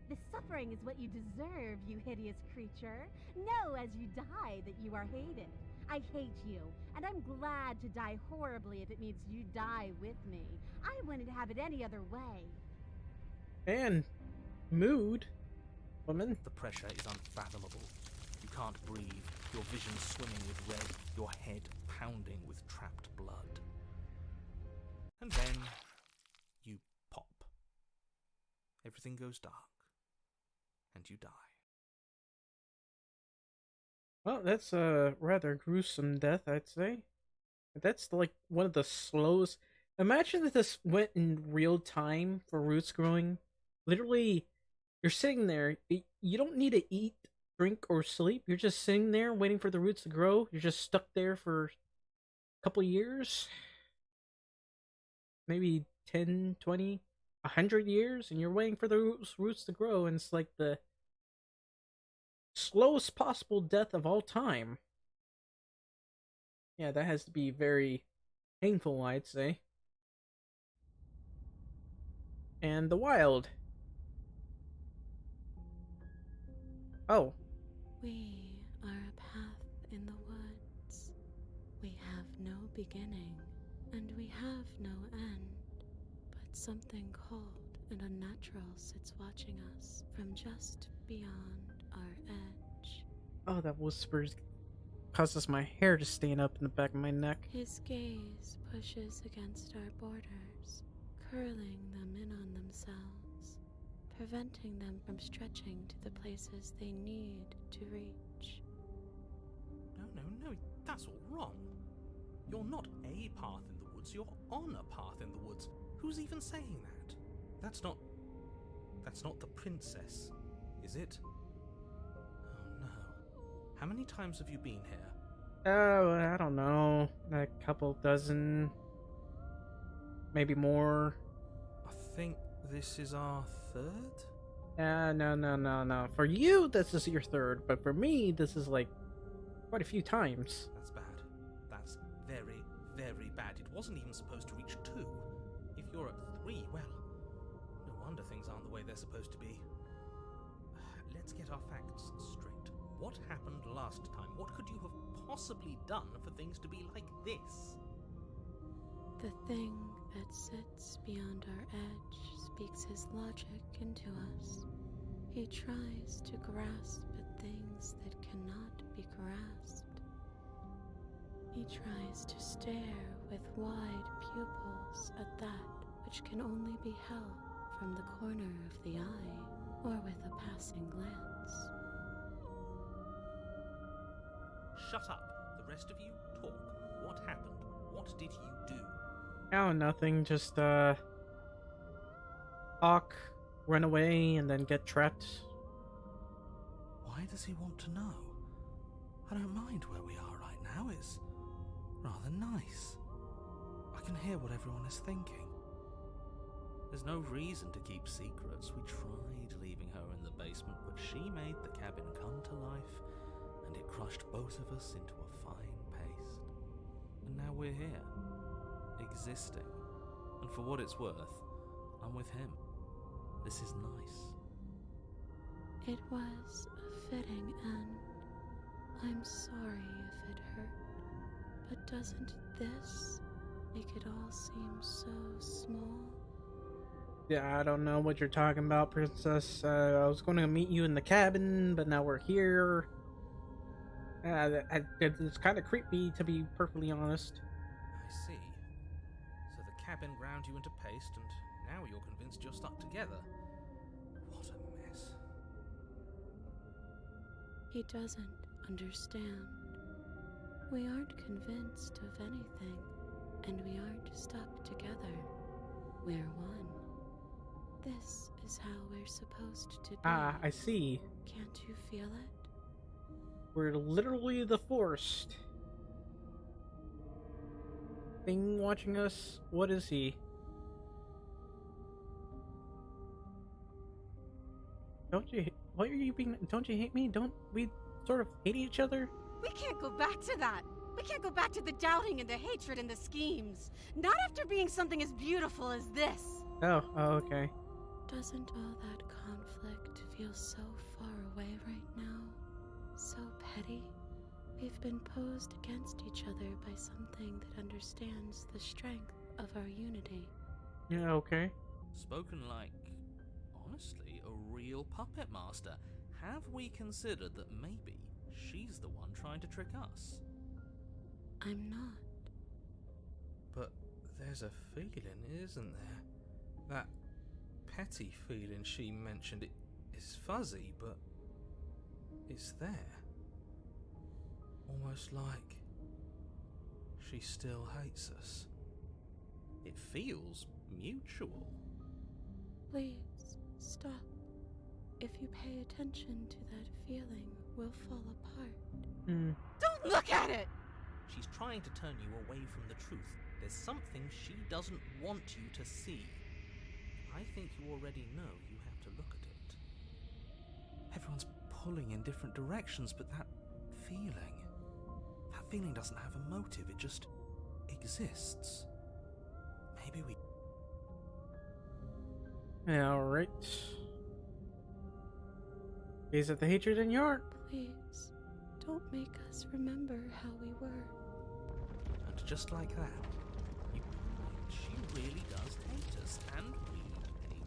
The suffering is what you deserve, you hideous creature. Know as you die that you are hated. I hate you, and I'm glad to die horribly if it means you die with me. I wouldn't have it any other way. And mood, woman. The pressure is unfathomable. You can't breathe, your vision swimming with red, your head pounding with trapped blood. And then you pop. Everything goes dark, and you die. Well, that's a rather gruesome death, I'd say. That's like one of the slowest. Imagine if this went in real time for roots growing. Literally, you're sitting there. You don't need to eat, drink, or sleep. You're just sitting there waiting for the roots to grow. You're just stuck there for a couple years. Maybe 10, 20, 100 years, and you're waiting for the roots to grow, and it's like the slowest possible death of all time. Yeah, that has to be very painful, I'd say. And the wild. Oh. We are a path in the woods. We have no beginning, and we have no end. But something cold and unnatural sits watching us from just beyond our edge. Oh, that whispers causes my hair to stand up in the back of my neck. His gaze pushes against our borders, curling them in on themselves, preventing them from stretching to the places they need to reach. No, that's all wrong. You're not a path in the woods, you're on a path in the woods. Who's even saying that? That's not the princess, is it? Oh no. How many times have you been here? Oh, I don't know. A couple dozen. Maybe more. I think this is our third? No. For you, this is your third, but for me, this is like quite a few times. That's bad. That's very, very bad. It wasn't even supposed to reach 2. If you're at 3, well, no wonder things aren't the way they're supposed to be. Let's get our facts straight. What happened last time? What could you have possibly done for things to be like this? The thing that sits beyond our edge speaks his logic into us. He tries to grasp at things that cannot be grasped. He tries to stare with wide pupils at that which can only be held from the corner of the eye or with a passing glance. Shut up. The rest of you, talk. What happened? What did you do? Oh, nothing. Just, Hawk, run away, and then get trapped. Why does he want to know? I don't mind where we are right now. It's rather nice. I can hear what everyone is thinking. There's no reason to keep secrets. We tried leaving her in the basement, but she made the cabin come to life, and it crushed both of us into a fine paste. And now we're here, existing. And for what it's worth, I'm with him. This is nice. It was a fitting end. I'm sorry if it hurt, but doesn't this make it all seem so small? Yeah, I don't know what you're talking about, Princess. I was going to meet you in the cabin, but now we're here. It's kind of creepy, to be perfectly honest. I see. So the cabin ground you into paste, and now you're convinced you're stuck together. What a mess. He doesn't understand. We aren't convinced of anything, and we aren't stuck together. We're one. This is how we're supposed to be. Ah, I see. Can't you feel it? We're literally the Forest. Thing watching us? What is he? Don't you hate me? Don't we sort of hate each other? We can't go back to that. We can't go back to the doubting and the hatred and the schemes. Not after being something as beautiful as this. Oh, okay. Doesn't all that conflict feel so far away right now? So petty? We've been posed against each other by something that understands the strength of our unity. Yeah, okay. Spoken like, honestly, a real puppet master. Have we considered that maybe she's the one trying to trick us? I'm not. But there's a feeling, isn't there? That petty feeling she mentioned, it is fuzzy, but it's there. Almost like she still hates us. It feels mutual. Please, stop. If you pay attention to that feeling, we'll fall apart. Don't look at it! She's trying to turn you away from the truth. There's something she doesn't want you to see. I think you already know you have to look at it. Everyone's pulling in different directions, but that feeling doesn't have a motive, it just exists. Maybe we... Alright. Gaze at the hatred in your heart. Please, don't make us remember how we were. And just like that, she really does hate us, and we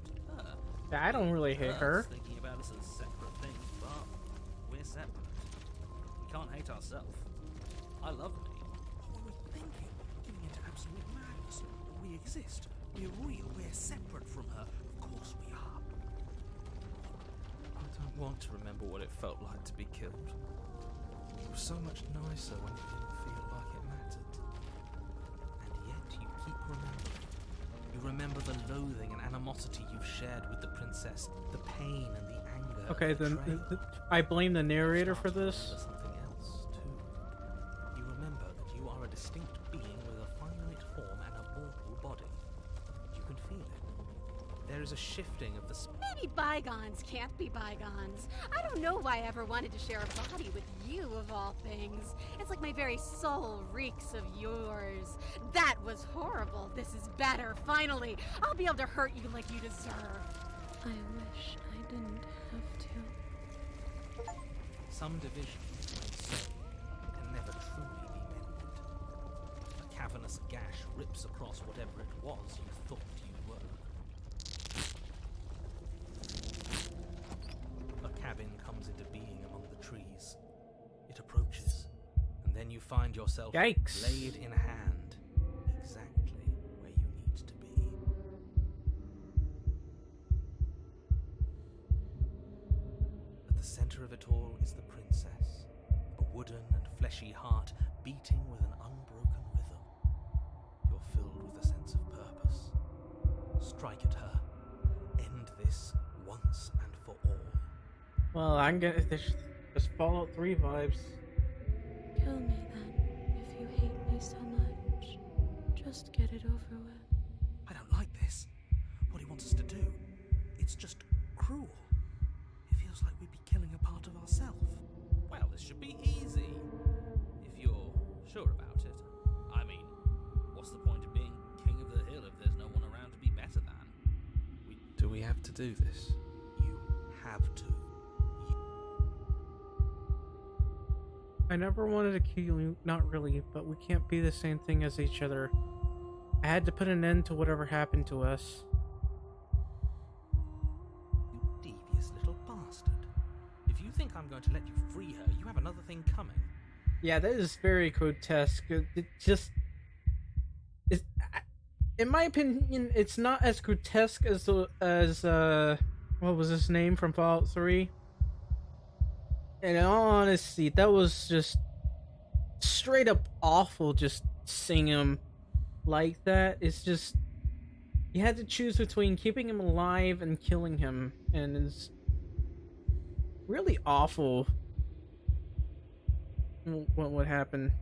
hate her. I don't really hate her. Thinking about us as separate things, but we're separate. We can't hate ourselves. I love me. What were we thinking? Giving into absolute madness. We exist. We're real. We're separate from her. Of course we are. I don't want to remember what it felt like to be killed. It was so much nicer when it didn't feel like it mattered. And yet you keep remembering. You remember the loathing and animosity you've shared with the princess, the pain and the anger. Okay, and then betrayal. I blame the narrator for You start to this. remember something else too. You remember that you are a distinct being with a finite form and a mortal body. You can feel it. There is a shifting of the Maybe bygones can't be bygones. I don't know why I ever wanted to share a body with you, of all things. It's like my very soul reeks of yours. That was horrible. This is better. Finally, I'll be able to hurt you like you deserve. I wish I didn't have to. some division can never truly be mended. A cavernous gash rips across whatever it was you thought you were. A cabin comes into being among the trees. It approaches, and then you find yourself Yikes. laid in hand, exactly where you need to be. At the center of it all is the princess, a wooden and fleshy heart beating with an unbroken rhythm. You're filled with a sense of purpose. Strike at her. End this once and for all. Well, I'm gonna just Fallout 3 vibes. Kill me then, if you hate me so much. Just get it over with. I don't like this. What he wants us to do. It's just cruel. It feels like we'd be killing a part of ourselves. Well, this should be easy. If you're sure about it. I mean, what's the point of being king of the hill if there's no one around to be better than? Do we have to do this? You have to. I never wanted to kill you, not really, but we can't be the same thing as each other. I had to put an end to whatever happened to us. You devious little bastard. If you think I'm going to let you free her, you have another thing coming. Yeah, that is very grotesque. It just... in my opinion, it's not as grotesque as what was his name from Fallout 3? And in all honesty, that was just straight up awful, just seeing him like that. It's just... You had to choose between keeping him alive and killing him, and it's really awful what would happen.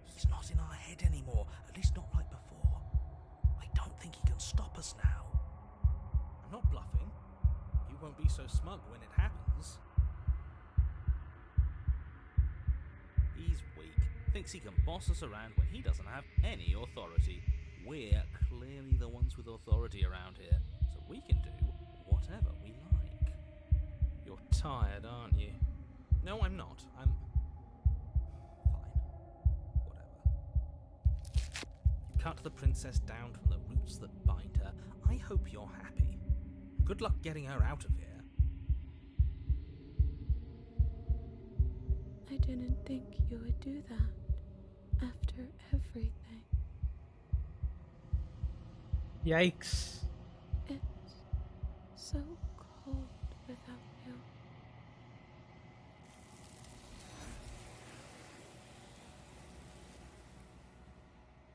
He's not in our head anymore, at least not like before. I don't think he can stop us now. I'm not bluffing. You won't be so smug when it happens. He's weak, thinks he can boss us around when he doesn't have any authority. We're clearly the ones with authority around here, so we can do whatever we like. You're tired, aren't you? No, I'm not. I'm... fine. Whatever. You cut the princess down from the roots that bind her. I hope you're happy. Good luck getting her out of here. I didn't think you would do that after everything. Yikes. It's so cold without you.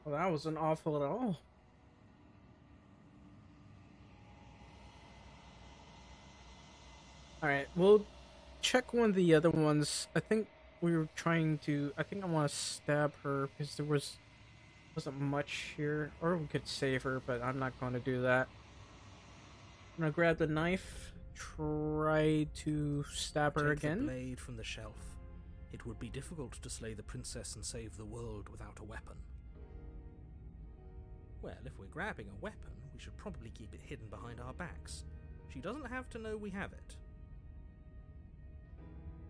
Well, that wasn't awful at all. Alright, we'll check one of the other ones. I think we were trying to... I think I want to stab her because there wasn't much here. Or we could save her, but I'm not going to do that. I'm going to grab the knife, try to stab her Take the again? blade from the shelf. It would be difficult to slay the princess and save the world without a weapon. Well, if we're grabbing a weapon, we should probably keep it hidden behind our backs. She doesn't have to know we have it.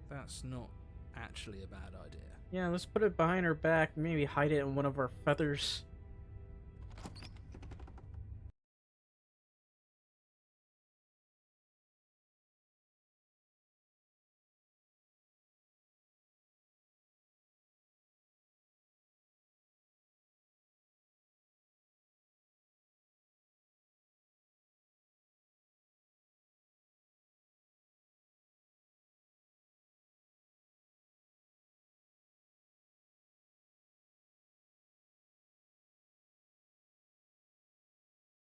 That's not actually a bad idea. Yeah, let's put it behind her back, maybe hide it in one of our feathers.